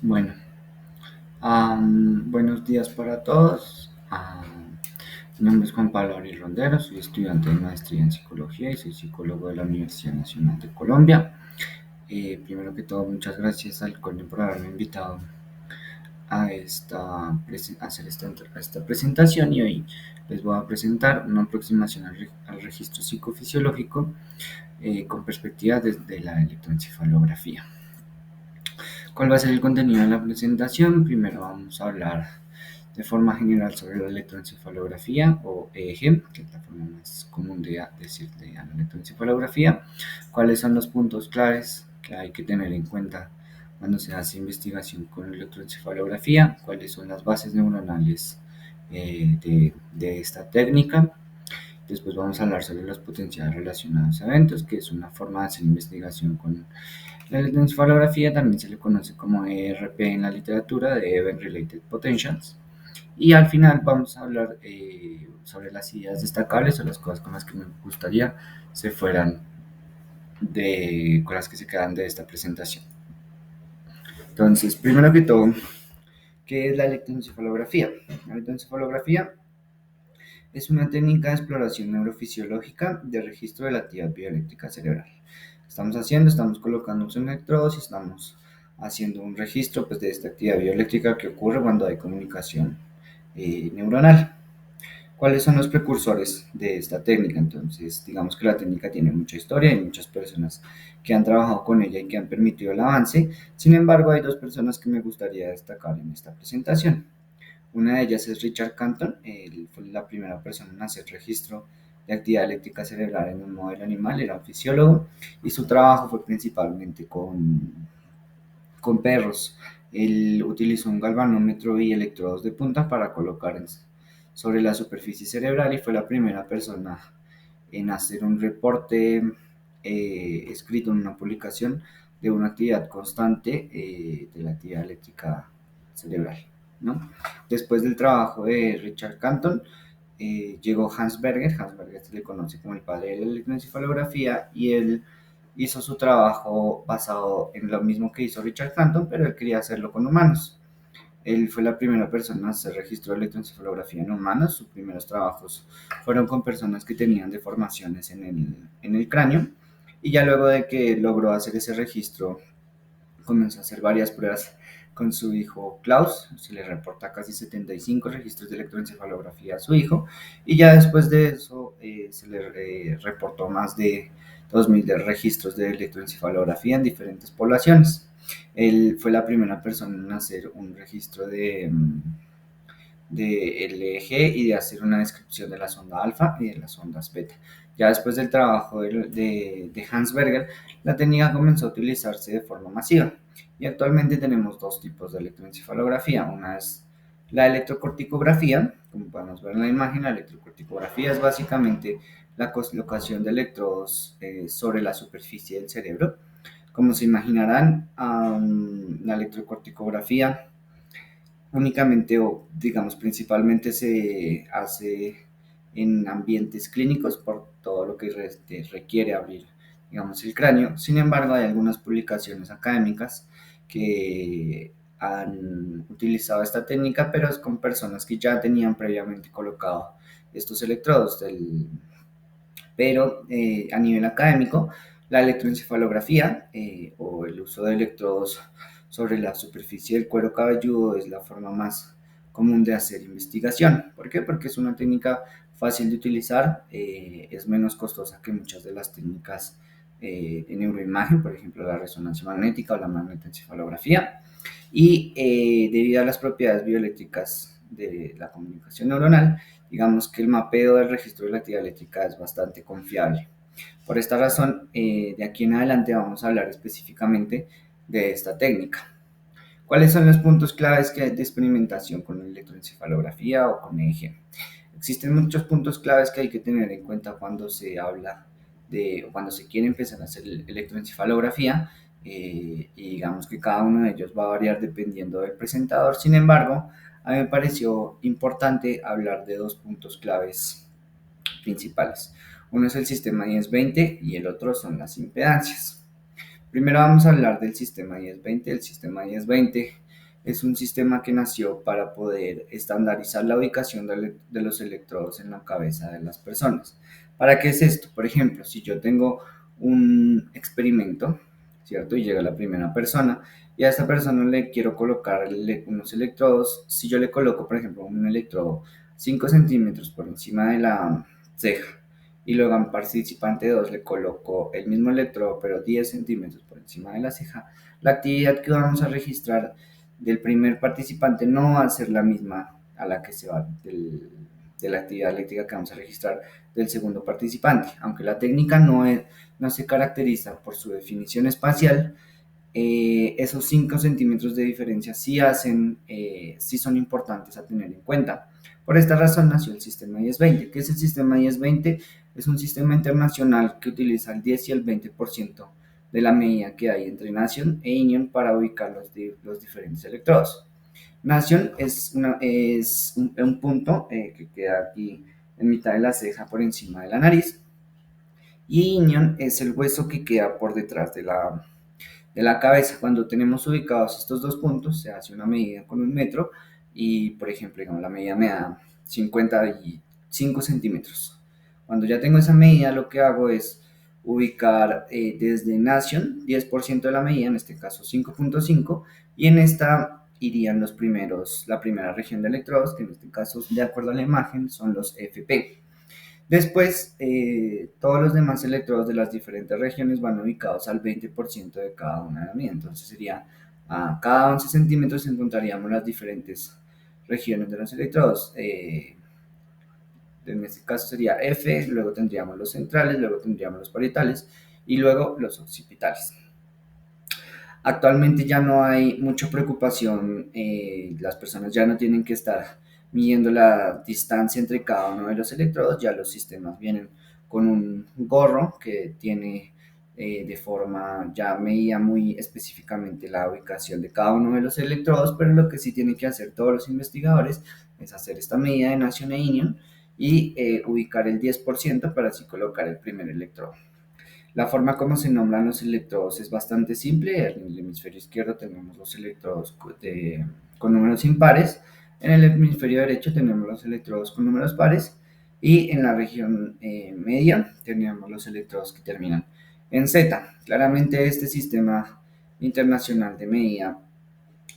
Bueno, buenos días para todos. Mi nombre es Juan Pablo Ariel Rondero, soy estudiante de maestría en psicología y soy psicólogo de la Universidad Nacional de Colombia. Primero que todo, muchas gracias al CONE por haberme invitado a hacer esta presentación y hoy les voy a presentar una aproximación al registro psicofisiológico con perspectiva desde la electroencefalografía. ¿Cuál va a ser el contenido de la presentación? Primero vamos a hablar de forma general sobre la electroencefalografía o EEG, que es la forma más común de decirle a la electroencefalografía. ¿Cuáles son los puntos claves que hay que tener en cuenta cuando se hace investigación con electroencefalografía? ¿Cuáles son las bases neuronales de esta técnica? Después vamos a hablar sobre los potenciales relacionados a eventos, que es una forma de hacer investigación con la electroencefalografía. También se le conoce como ERP en la literatura, de Event Related Potentials. Y al final vamos a hablar sobre las ideas destacables o las cosas con las que me gustaría se fueran con las que se quedan de esta presentación. Entonces, primero que todo, ¿qué es la electroencefalografía? La electroencefalografía es una técnica de exploración neurofisiológica de registro de la actividad bioeléctrica cerebral. Estamos colocando unos electrodos y estamos haciendo un registro pues, de esta actividad bioeléctrica que ocurre cuando hay comunicación neuronal. ¿Cuáles son los precursores de esta técnica? Entonces, digamos que la técnica tiene mucha historia, hay muchas personas que han trabajado con ella y que han permitido el avance. Sin embargo, hay dos personas que me gustaría destacar en esta presentación. Una de ellas es Richard Canton, él fue la primera persona en hacer registro de actividad eléctrica cerebral en un modelo animal, era un fisiólogo y su trabajo fue principalmente con perros. Él utilizó un galvanómetro y electrodos de punta para colocar sobre la superficie cerebral y fue la primera persona en hacer un reporte escrito en una publicación de una actividad constante de la actividad eléctrica cerebral, ¿no? Después del trabajo de Richard Canton, llegó Hans Berger. Hans Berger se le conoce como el padre de la electroencefalografía y él hizo su trabajo basado en lo mismo que hizo Richard Canton, pero él quería hacerlo con humanos. Él fue la primera persona a hacer registro de electroencefalografía en humanos. Sus primeros trabajos fueron con personas que tenían deformaciones en el cráneo. Y ya luego de que logró hacer ese registro, comenzó a hacer varias pruebas con su hijo Klaus. Se le reporta casi 75 registros de electroencefalografía a su hijo. Y ya después de eso se le reportó más de 2.000 registros de electroencefalografía en diferentes poblaciones. Él fue la primera persona en hacer un registro de LEG y de hacer una descripción de la sonda alfa y de las ondas beta. Ya después del trabajo de Hans Berger, la técnica comenzó a utilizarse de forma masiva y actualmente tenemos dos tipos de electroencefalografía. Una es la electrocorticografía, como podemos ver en la imagen. La electrocorticografía es básicamente la colocación de electrodos sobre la superficie del cerebro. Como se imaginarán, la electrocorticografía únicamente o digamos principalmente se hace en ambientes clínicos por todo lo que requiere abrir digamos el cráneo. Sin embargo, hay algunas publicaciones académicas que han utilizado esta técnica, pero es con personas que ya tenían previamente colocado estos electrodos pero a nivel académico, la electroencefalografía o el uso de electrodos sobre la superficie del cuero cabelludo es la forma más común de hacer investigación. ¿Por qué? Porque es una técnica fácil de utilizar, es menos costosa que muchas de las técnicas de neuroimagen, por ejemplo la resonancia magnética o la magnetoencefalografía, y debido a las propiedades bioeléctricas de la comunicación neuronal, digamos que el mapeo del registro de la actividad eléctrica es bastante confiable. Por esta razón, de aquí en adelante vamos a hablar específicamente de esta técnica. ¿Cuáles son los puntos claves que hay de experimentación con electroencefalografía o con EEG? Existen muchos puntos claves que hay que tener en cuenta cuando se habla de, o cuando se quiere empezar a hacer electroencefalografía, y digamos que cada uno de ellos va a variar dependiendo del presentador. Sin embargo, a mí me pareció importante hablar de dos puntos claves principales. Uno es el sistema 10-20 y el otro son las impedancias. Primero vamos a hablar del sistema 10-20. El sistema 10-20 es un sistema que nació para poder estandarizar la ubicación de los electrodos en la cabeza de las personas. ¿Para qué es esto? Por ejemplo, si yo tengo un experimento, ¿cierto? Y llega la primera persona y a esta persona le quiero colocar unos electrodos. Si yo le coloco, por ejemplo, un electrodo 5 centímetros por encima de la ceja y luego a un participante 2 le coloco el mismo electrodo pero 10 centímetros por encima de la ceja, la actividad que vamos a registrar del primer participante no va a ser la misma a la que se va de la actividad eléctrica que vamos a registrar del segundo participante. Aunque la técnica no se caracteriza por su definición espacial, esos 5 centímetros de diferencia sí son importantes a tener en cuenta. Por esta razón nació el sistema 10-20. ¿Qué es el sistema 10-20? Es un sistema internacional que utiliza el 10 y el 20% de la medida que hay entre Nation e Union para ubicar los diferentes electrodos. Nation es un punto que queda aquí en mitad de la ceja por encima de la nariz y Union es el hueso que queda por detrás de la cabeza. Cuando tenemos ubicados estos dos puntos, se hace una medida con un metro y, por ejemplo, digamos, la medida me da 55 centímetros. Cuando ya tengo esa medida, lo que hago es ubicar desde Nation 10% de la medida, en este caso 5.5, y en esta irían la primera región de electrodos, que en este caso, de acuerdo a la imagen, son los FP. Después, todos los demás electrodos de las diferentes regiones van ubicados al 20% de cada una de las medidas. Entonces sería a cada 11 centímetros encontraríamos las diferentes regiones de los electrodos. En este caso sería F, luego tendríamos los centrales, luego tendríamos los parietales y luego los occipitales. Actualmente ya no hay mucha preocupación, las personas ya no tienen que estar midiendo la distancia entre cada uno de los electrodos, ya los sistemas vienen con un gorro que tiene de forma ya medida muy específicamente la ubicación de cada uno de los electrodos, pero lo que sí tienen que hacer todos los investigadores es hacer esta medida de Nation e Union y ubicar el 10% para así colocar el primer electrodo. La forma como se nombran los electrodos es bastante simple. En el hemisferio izquierdo tenemos los electrodos con números impares. En el hemisferio derecho tenemos los electrodos con números pares. Y en la región media tenemos los electrodos que terminan en Z. Claramente este sistema internacional de medida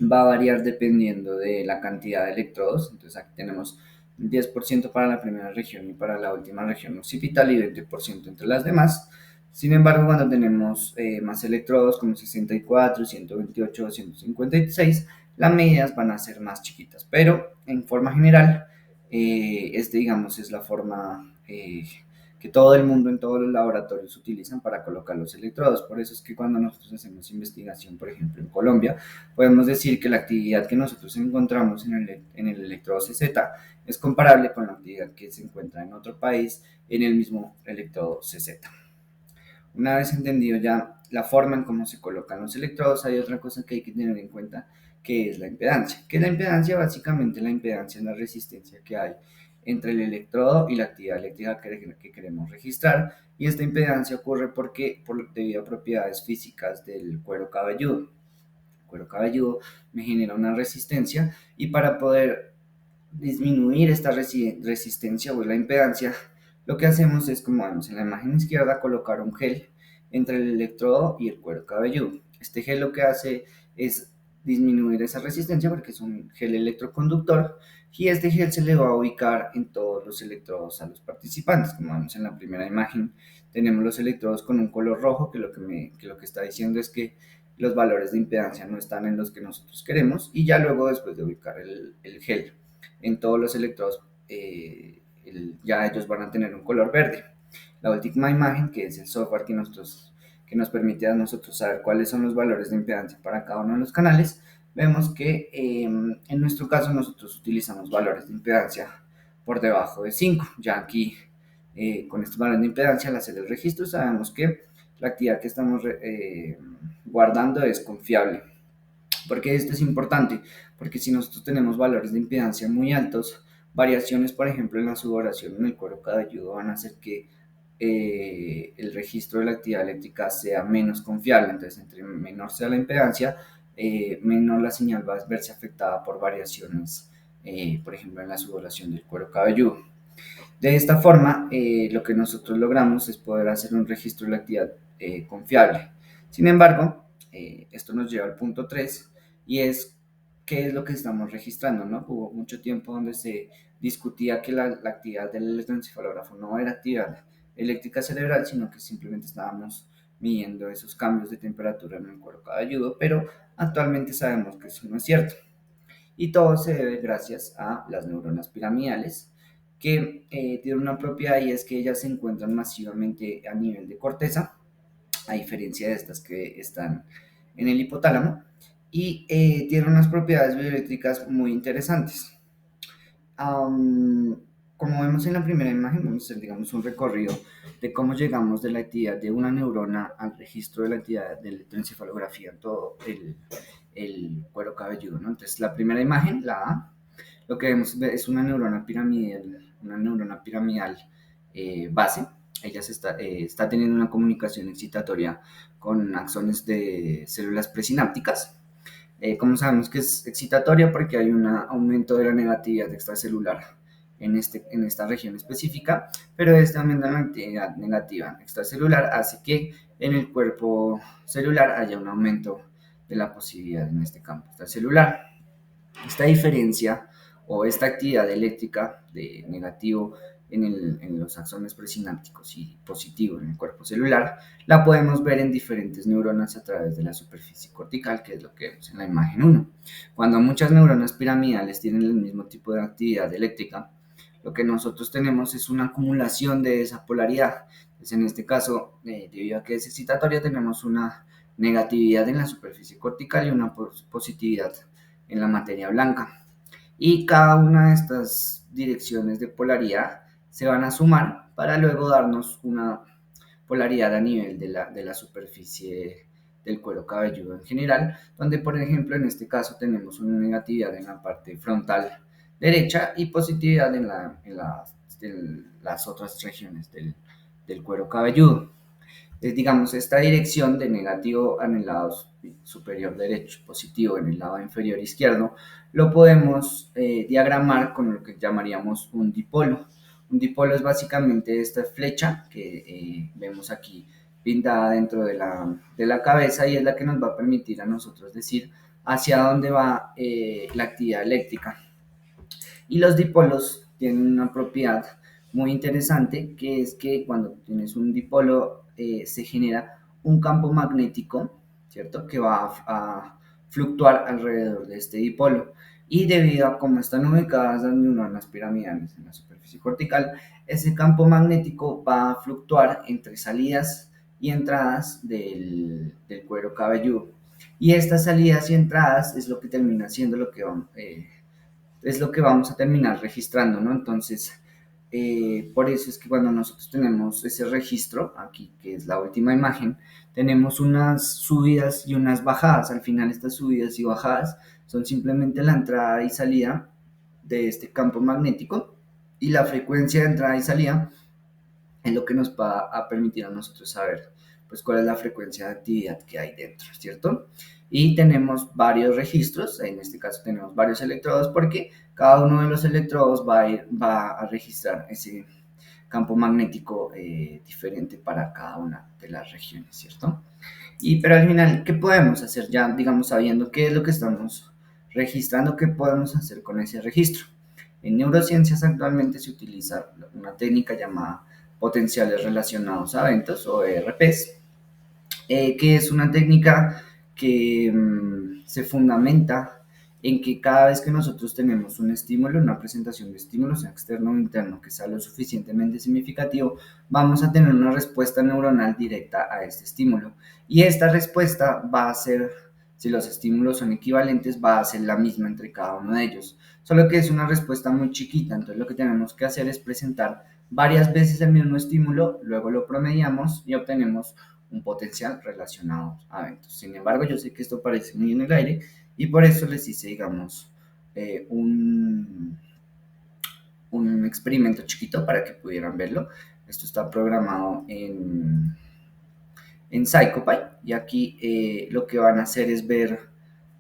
va a variar dependiendo de la cantidad de electrodos. Entonces aquí tenemos 10% para la primera región y para la última región occipital y 20% entre las demás. Sin embargo, cuando tenemos más electrodos como 64, 128 o 156, las medidas van a ser más chiquitas. Pero en forma general, digamos, es la forma que todo el mundo en todos los laboratorios utilizan para colocar los electrodos. Por eso es que cuando nosotros hacemos investigación, por ejemplo, en Colombia, podemos decir que la actividad que nosotros encontramos en el electrodo CZ es comparable con la actividad que se encuentra en otro país en el mismo electrodo CZ. Una vez entendido ya la forma en cómo se colocan los electrodos, hay otra cosa que hay que tener en cuenta, que es la impedancia. ¿Qué es la impedancia? Básicamente la impedancia es la resistencia que hay entre el electrodo y la actividad eléctrica que queremos registrar, y esta impedancia ocurre debido a propiedades físicas del cuero cabelludo. El cuero cabelludo me genera una resistencia y para poder disminuir esta resistencia o la impedancia, lo que hacemos es, como vemos en la imagen izquierda, colocar un gel entre el electrodo y el cuero cabelludo. Este gel lo que hace es disminuir esa resistencia porque es un gel electroconductor y este gel se le va a ubicar en todos los electrodos a los participantes. Como vemos en la primera imagen, tenemos los electrodos con un color rojo que lo que está diciendo es que los valores de impedancia no están en los que nosotros queremos, y ya luego, después de ubicar el gel en todos los electrodos, ya ellos van a tener un color verde. La última imagen, que es el software que nos permite a nosotros saber cuáles son los valores de impedancia para cada uno de los canales, vemos que en nuestro caso nosotros utilizamos valores de impedancia por debajo de 5. Ya aquí, con estos valores de impedancia, al hacer el registro, sabemos que la actividad que estamos guardando es confiable. ¿Por qué esto es importante? Porque si nosotros tenemos valores de impedancia muy altos, variaciones, por ejemplo, en la sudoración en el cuero cabelludo van a hacer que el registro de la actividad eléctrica sea menos confiable. Entonces, entre menor sea la impedancia, menos la señal va a verse afectada por variaciones, por ejemplo, en la sudoración del cuero cabelludo. De esta forma, lo que nosotros logramos es poder hacer un registro de la actividad confiable. Sin embargo, esto nos lleva al punto 3 y es qué es lo que estamos registrando, ¿no? Hubo mucho tiempo donde se discutía que la actividad del electroencefalógrafo no era actividad eléctrica cerebral, sino que simplemente estábamos midiendo esos cambios de temperatura en el cuero cabelludo, pero actualmente sabemos que eso no es cierto. Y todo se debe gracias a las neuronas piramidales, que tienen una propiedad y es que ellas se encuentran masivamente a nivel de corteza, a diferencia de estas que están en el hipotálamo, y tienen unas propiedades bioeléctricas muy interesantes. Um, Como vemos en la primera imagen, vamos a hacer, digamos, un recorrido de cómo llegamos de la actividad de una neurona al registro de la actividad de electroencefalografía en todo el cuero cabelludo, ¿no? Entonces, la primera imagen, la A, lo que vemos es una neurona piramidal base. Ella está teniendo una comunicación excitatoria con axones de células presinápticas. ¿Cómo sabemos que es excitatoria? Porque hay un aumento de la negatividad extracelular en esta región específica, pero este aumento de la actividad negativa extracelular hace que en el cuerpo celular haya un aumento de la posibilidad en este campo extracelular. Esta diferencia o esta actividad eléctrica de negativo en los axones presinápticos y positivo en el cuerpo celular, la podemos ver en diferentes neuronas a través de la superficie cortical, que es lo que vemos en la imagen 1. Cuando muchas neuronas piramidales tienen el mismo tipo de actividad eléctrica, lo que nosotros tenemos es una acumulación de esa polaridad. Entonces, en este caso, debido a que es excitatoria, tenemos una negatividad en la superficie cortical y una positividad en la materia blanca. Y cada una de estas direcciones de polaridad se van a sumar para luego darnos una polaridad a nivel de la superficie del cuero cabelludo en general, donde por ejemplo en este caso tenemos una negatividad en la parte frontal derecha y positividad en las otras regiones del cuero cabelludo. Digamos, esta dirección de negativo en el lado superior derecho, positivo en el lado inferior izquierdo, lo podemos diagramar con lo que llamaríamos un dipolo. Un dipolo es básicamente esta flecha que vemos aquí pintada dentro de la cabeza y es la que nos va a permitir a nosotros decir hacia dónde va la actividad eléctrica. Y los dipolos tienen una propiedad muy interesante, que es que cuando tienes un dipolo se genera un campo magnético, ¿cierto? Que va a fluctuar alrededor de este dipolo. Y debido a cómo están ubicadas las neuronas piramidales en la superficie cortical, ese campo magnético va a fluctuar entre salidas y entradas del cuero cabelludo. Y estas salidas y entradas es lo que termina siendo es lo que vamos a terminar registrando, ¿no? Entonces, por eso es que cuando nosotros tenemos ese registro, aquí que es la última imagen, tenemos unas subidas y unas bajadas. Al final estas subidas y bajadas son simplemente la entrada y salida de este campo magnético y la frecuencia de entrada y salida es lo que nos va a permitir a nosotros saber pues cuál es la frecuencia de actividad que hay dentro, ¿cierto? Y tenemos varios registros, en este caso tenemos varios electrodos porque cada uno de los electrodos va a registrar ese campo magnético diferente para cada una de las regiones, ¿cierto? Pero al final, ¿qué podemos hacer ya, digamos, sabiendo qué es lo que estamos registrando? ¿Qué podemos hacer con ese registro? En neurociencias actualmente se utiliza una técnica llamada potenciales relacionados a eventos o ERPs, que es una técnica que se fundamenta en que cada vez que nosotros tenemos un estímulo, una presentación de estímulos, sea externo o interno, que sea lo suficientemente significativo, vamos a tener una respuesta neuronal directa a este estímulo. Y esta respuesta va a ser, si los estímulos son equivalentes, va a ser la misma entre cada uno de ellos. Solo que es una respuesta muy chiquita, entonces lo que tenemos que hacer es presentar varias veces el mismo estímulo, luego lo promediamos y obtenemos un potencial relacionado a eventos. Sin embargo, yo sé que esto parece muy en el aire y por eso les hice, digamos, un experimento chiquito para que pudieran verlo. Esto está programado en PsychoPy y aquí lo que van a hacer es ver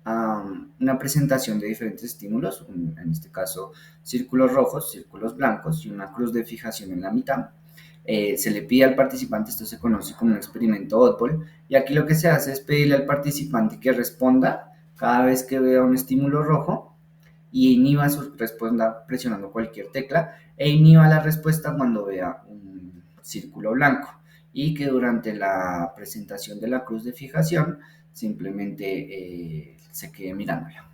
una presentación de diferentes estímulos, en este caso círculos rojos, círculos blancos y una cruz de fijación en la mitad. Se le pide al participante, esto se conoce como un experimento Oddball, y aquí lo que se hace es pedirle al participante que responda cada vez que vea un estímulo rojo y inhiba su respuesta presionando cualquier tecla e inhiba la respuesta cuando vea un círculo blanco, y que durante la presentación de la cruz de fijación simplemente se quede mirándola.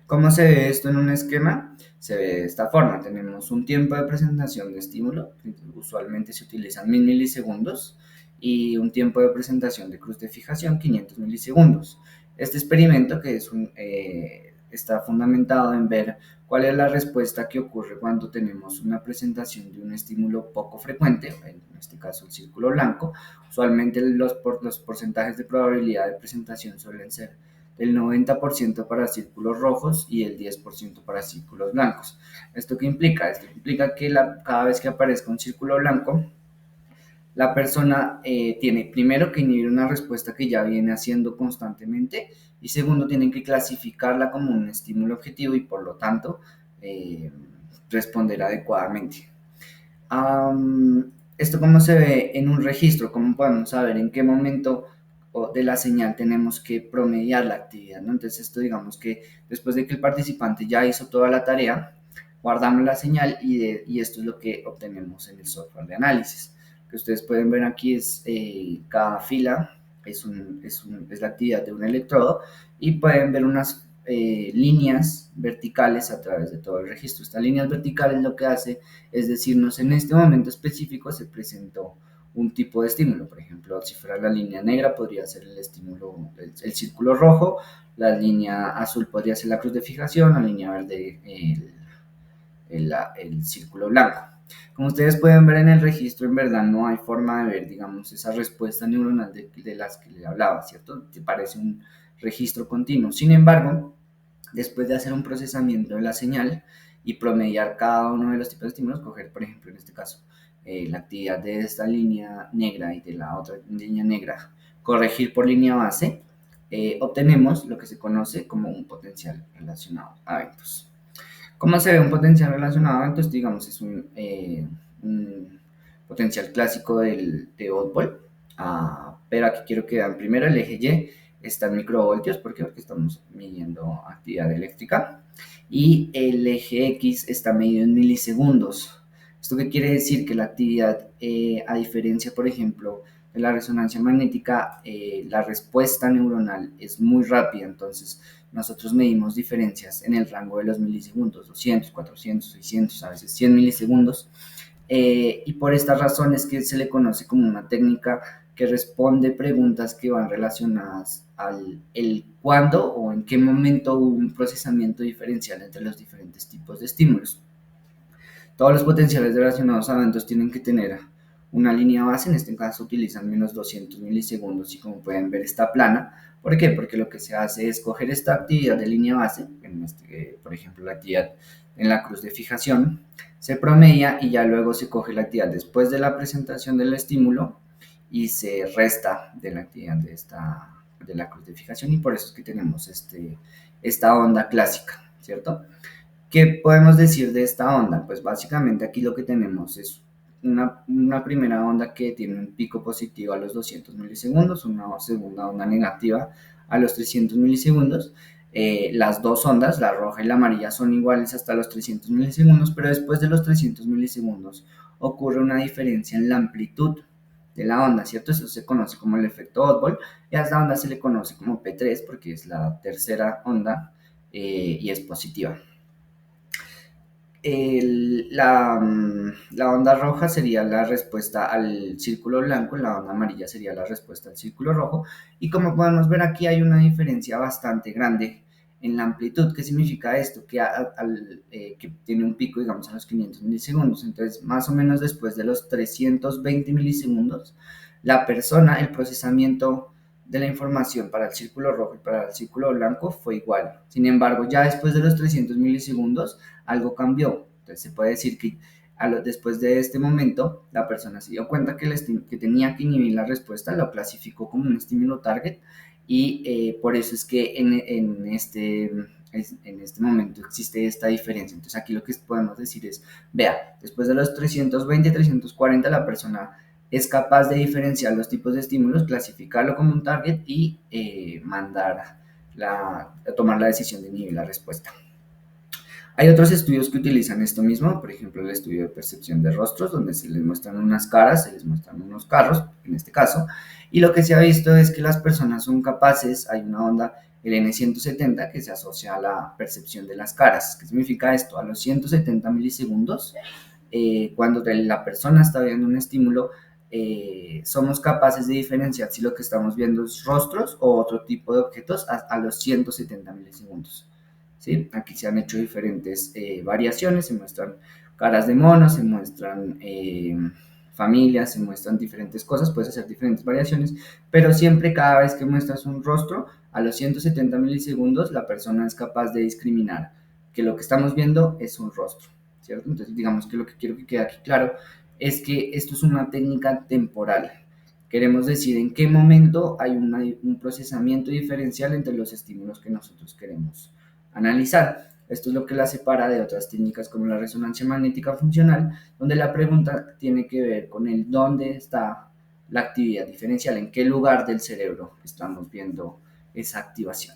¿Cómo se ve esto en un esquema? Se ve de esta forma. Tenemos un tiempo de presentación de estímulo, usualmente se utilizan 1000 milisegundos, y un tiempo de presentación de cruz de fijación, 500 milisegundos. Este experimento, que está fundamentado en ver cuál es la respuesta que ocurre cuando tenemos una presentación de un estímulo poco frecuente, en este caso el círculo blanco. Usualmente los porcentajes de probabilidad de presentación suelen ser el 90% para círculos rojos y el 10% para círculos blancos. ¿Esto qué implica? Esto implica que cada vez que aparezca un círculo blanco, la persona tiene primero que inhibir una respuesta que ya viene haciendo constantemente, y segundo tienen que clasificarla como un estímulo objetivo y por lo tanto responder adecuadamente. Esto cómo se ve en un registro, cómo podemos saber en qué momento de la señal tenemos que promediar la actividad, ¿no? Entonces esto, digamos que después de que el participante ya hizo toda la tarea, guardamos la señal y esto es lo que obtenemos en el software de análisis. Lo que ustedes pueden ver aquí es cada fila es la actividad de un electrodo, y pueden ver unas líneas verticales a través de todo el registro. Estas líneas verticales lo que hace es decirnos en este momento específico se presentó un tipo de estímulo. Por ejemplo, si fuera la línea negra podría ser el estímulo, el círculo rojo, la línea azul podría ser la cruz de fijación, la línea verde el círculo blanco. Como ustedes pueden ver en el registro, en verdad no hay forma de ver, digamos, esa respuesta neuronal de las que le hablaba, ¿cierto? Te parece un registro continuo. Sin embargo, después de hacer un procesamiento de la señal y promediar cada uno de los tipos de estímulos, coger, por ejemplo, en este caso, la actividad de esta línea negra y de la otra línea negra, corregir por línea base, obtenemos lo que se conoce como un potencial relacionado a eventos. ¿Cómo se ve un potencial relacionado a eventos? Digamos, es un potencial clásico de Oddball, pero aquí quiero que vean primero el eje Y está en microvoltios, ¿por qué? Porque estamos midiendo actividad eléctrica, y el eje X está medido en milisegundos. ¿Esto qué quiere decir? Que la actividad, a diferencia, por ejemplo, de la resonancia magnética, la respuesta neuronal es muy rápida, entonces nosotros medimos diferencias en el rango de los milisegundos, 200, 400, 600, a veces 100 milisegundos, y por estas razones que se le conoce como una técnica que responde preguntas que van relacionadas al el cuándo o en qué momento hubo un procesamiento diferencial entre los diferentes tipos de estímulos. Todos los potenciales relacionados a eventos tienen que tener una línea base, en este caso utilizan menos 200 milisegundos y como pueden ver está plana. ¿Por qué? Porque lo que se hace es coger esta actividad de línea base, por ejemplo la actividad en la cruz de fijación, se promedia y ya luego se coge la actividad después de la presentación del estímulo y se resta de la actividad de la cruz de fijación, y por eso es que tenemos esta onda clásica, ¿cierto? ¿Qué podemos decir de esta onda? Pues básicamente aquí lo que tenemos es una primera onda que tiene un pico positivo a los 200 milisegundos, una segunda onda negativa a los 300 milisegundos. Las dos ondas, la roja y la amarilla, son iguales hasta los 300 milisegundos, pero después de los 300 milisegundos ocurre una diferencia en la amplitud de la onda, ¿cierto? Eso se conoce como el efecto Oddball, y a esta onda se le conoce como P3 porque es la tercera onda y es positiva. La onda roja sería la respuesta al círculo blanco, la onda amarilla sería la respuesta al círculo rojo, y como podemos ver aquí hay una diferencia bastante grande en la amplitud. ¿Qué significa esto? Que tiene un pico, digamos, a los 500 milisegundos, entonces más o menos después de los 320 milisegundos, la persona, el procesamiento de la información para el círculo rojo y para el círculo blanco fue igual. Sin embargo, ya después de los 300 milisegundos, algo cambió. Entonces se puede decir que después de este momento, la persona se dio cuenta que tenía que inhibir la respuesta, lo clasificó como un estímulo target y por eso es que en este momento existe esta diferencia. Entonces aquí lo que podemos decir es, vea, después de los 320, 340, la persona es capaz de diferenciar los tipos de estímulos, clasificarlo como un target y tomar la decisión de inhibir la respuesta. Hay otros estudios que utilizan esto mismo, por ejemplo el estudio de percepción de rostros, donde se les muestran unas caras, se les muestran unos carros, en este caso, y lo que se ha visto es que las personas son capaces, hay una onda, el N170, que se asocia a la percepción de las caras. ¿Qué significa esto? A los 170 milisegundos, cuando la persona está viendo un estímulo, somos capaces de diferenciar si lo que estamos viendo es rostros o otro tipo de objetos a los 170 milisegundos. ¿Sí? Aquí se han hecho diferentes variaciones, se muestran caras de monos, se muestran familias, se muestran diferentes cosas, puedes hacer diferentes variaciones, pero siempre cada vez que muestras un rostro, a los 170 milisegundos la persona es capaz de discriminar que lo que estamos viendo es un rostro, ¿cierto? Entonces digamos que lo que quiero que quede aquí claro es que esto es una técnica temporal. Queremos decir en qué momento hay un procesamiento diferencial entre los estímulos que nosotros queremos analizar. Esto es lo que la separa de otras técnicas como la resonancia magnética funcional, donde la pregunta tiene que ver con el dónde está la actividad diferencial, en qué lugar del cerebro estamos viendo esa activación.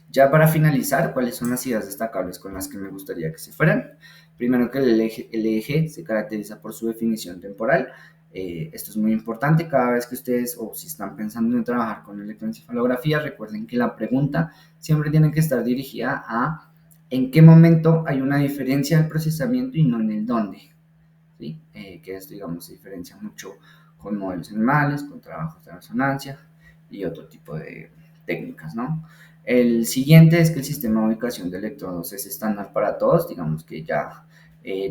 Ya para finalizar, ¿cuáles son las ideas destacables con las que me gustaría que se fueran? Primero que el eje se caracteriza por su definición temporal. Esto es muy importante cada vez que ustedes, o si están pensando en trabajar con electroencefalografía, recuerden que la pregunta siempre tiene que estar dirigida a en qué momento hay una diferencia del procesamiento y no en el dónde. ¿Sí? Que esto, digamos, se diferencia mucho con modelos animales, con trabajos de resonancia y otro tipo de técnicas, ¿no? El siguiente es que el sistema de ubicación de electrodos es estándar para todos, digamos que ya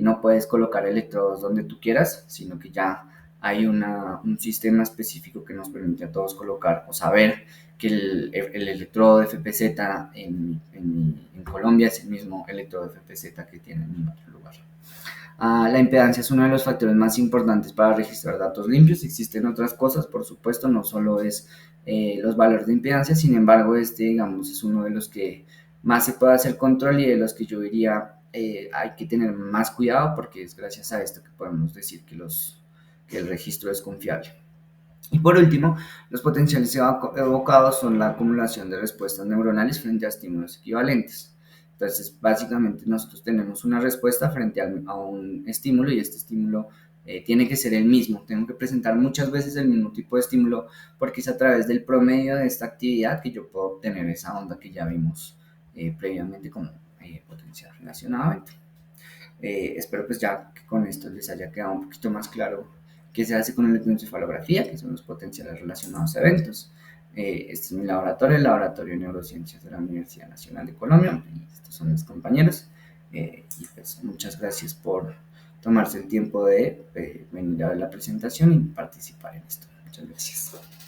no puedes colocar electrodos donde tú quieras, sino que ya hay un sistema específico que nos permite a todos colocar o saber que el electrodo de FPZ en Colombia es el mismo electrodo de FPZ que tiene en otro lugar. La impedancia es uno de los factores más importantes para registrar datos limpios. Existen otras cosas, por supuesto, no solo es los valores de impedancia, sin embargo, digamos, es uno de los que más se puede hacer control y de los que yo diría hay que tener más cuidado porque es gracias a esto que podemos decir que el registro es confiable. Y por último, los potenciales evocados son la acumulación de respuestas neuronales frente a estímulos equivalentes. Entonces, básicamente nosotros tenemos una respuesta frente a un estímulo y este estímulo tiene que ser el mismo. Tengo que presentar muchas veces el mismo tipo de estímulo porque es a través del promedio de esta actividad que yo puedo obtener esa onda que ya vimos previamente como potencial relacionadamente. Espero pues ya que con esto les haya quedado un poquito más claro qué se hace con la electroencefalografía, que son los potenciales relacionados a eventos. Este es mi laboratorio, el Laboratorio de Neurociencias de la Universidad Nacional de Colombia, y estos son mis compañeros. Y pues muchas gracias por tomarse el tiempo de venir a ver la presentación y participar en esto. Muchas gracias.